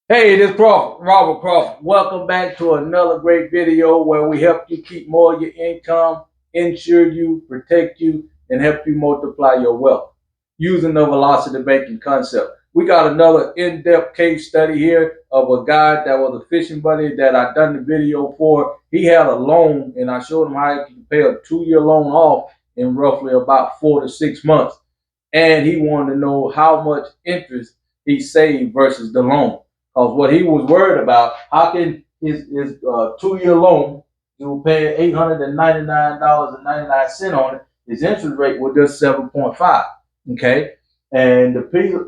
Hey, this is Robert Crawford. Welcome back to another great video where we help you keep more of your income, insure you, protect you, and help you multiply your wealth using the velocity banking concept. We got another in-depth case study here of a guy that was a fishing buddy that I done the video for. He had a loan, and I showed him how he can pay a 2-year loan off in roughly about 4 to 6 months. And he wanted to know how much interest he saved versus the loan. Because what he was worried about, how can his 2-year loan, he was paying $899.99 on it, his interest rate was just 7.5. Okay. And the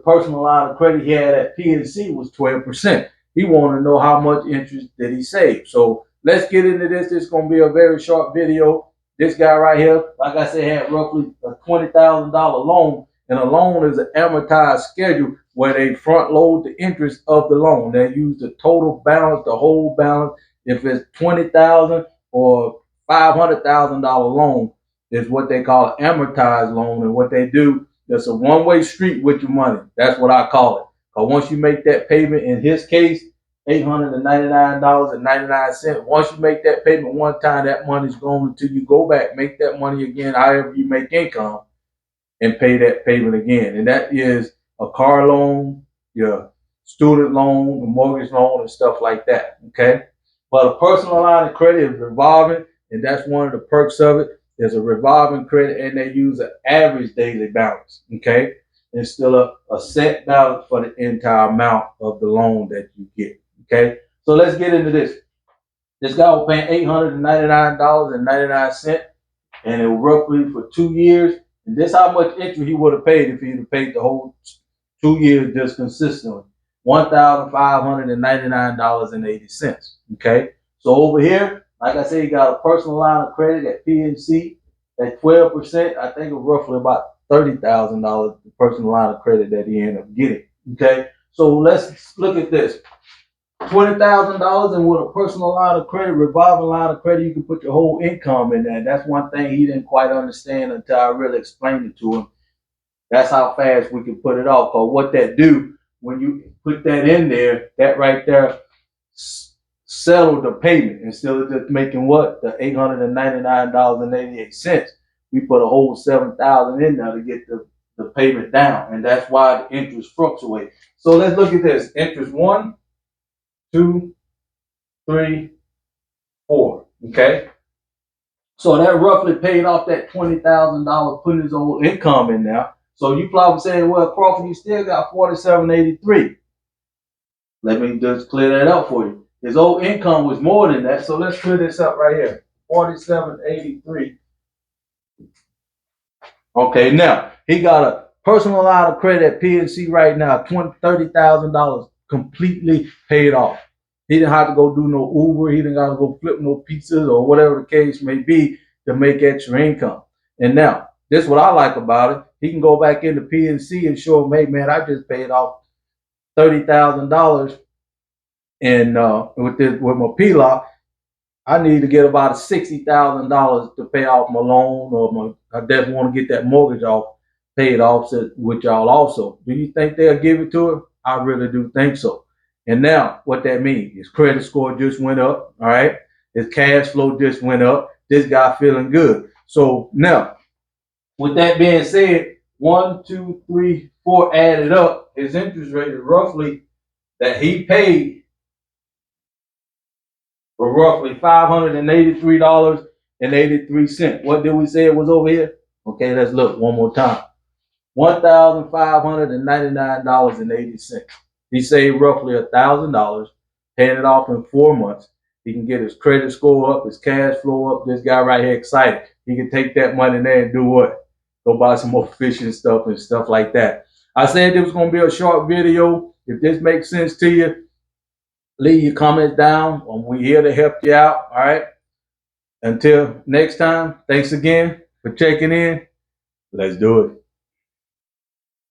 personal line of credit he had at PNC was 12%. He wanted to know how much interest did he save. So let's get into this. This is going to be a very short video. This guy right here, like I said, had roughly a $20,000 loan, and a loan is an amortized schedule where they front load the interest of the loan. They use the total balance, the whole balance. If it's $20,000 or $500,000 loan, is what they call an amortized loan. And what they do, it's a one-way street with your money. That's what I call it. Because once you make that payment, in his case, $899.99. Once you make that payment one time, that money's gone until you go back, make that money again, however you make income, and pay that payment again. And that is a car loan, your student loan, a mortgage loan, and stuff like that. Okay. But a personal line of credit is revolving, and that's one of the perks of it. There's a revolving credit, and they use an average daily balance. Okay. It's still a set balance for the entire amount of the loan that you get. Okay. So let's get into this. This guy was paying $899.99, and it was roughly for 2 years. And this how much interest he would have paid if he'd have paid the whole 2 years just consistently. $1,599.80. Okay. So over here, like I said, he got a personal line of credit at PNC at 12%. I think it was roughly about $30,000, the personal line of credit that he ended up getting. Okay. So let's look at this. $20,000, and with a personal line of credit, revolving line of credit, you can put your whole income in there. That's one thing he didn't quite understand until I really explained it to him. That's how fast we can put it off. Because what that do, when you put that in there, that right there settled the payment instead of just making what, the $899.88. We put a whole $7,000 in there to get the payment down, and that's why the interest fluctuates. So let's look at this. Interest 1, 2, 3, 4. Okay. So that roughly paid off that $20,000, putting his old income in there. So you probably saying, well, Crawford, you still got $47.83. Let me just clear that up for you. His old income was more than that. So let's clear this up right here. $47.83. Okay, now he got a personal line of credit at PNC right now, $30,000 completely paid off. He didn't have to go do no Uber. He didn't got to go flip no pizzas or whatever the case may be to make extra income. And now, this is what I like about it. He can go back into PNC and show him, hey, man, I just paid off $30,000 and with my PLOC. I need to get about $60,000 to pay off my loan, or I definitely want to get that mortgage off, paid off with y'all also. Do you think they'll give it to him? I really do think so. And now what that means, his credit score just went up. All right. His cash flow just went up. This guy feeling good. So now, with that being said, 1, 2, 3, 4 added up, his interest rate is roughly that he paid for roughly $583.83. What did we say it was over here? Okay, let's look one more time. $1,599.80. He saved roughly $1,000, paying it off in 4 months. He can get his credit score up, his cash flow up. This guy right here excited. He can take that money there and do what? Go buy some more fishing stuff and stuff like that. I said it was going to be a short video. If this makes sense to you, leave your comments down. We're here to help you out. All right. Until next time, thanks again for checking in. Let's do it.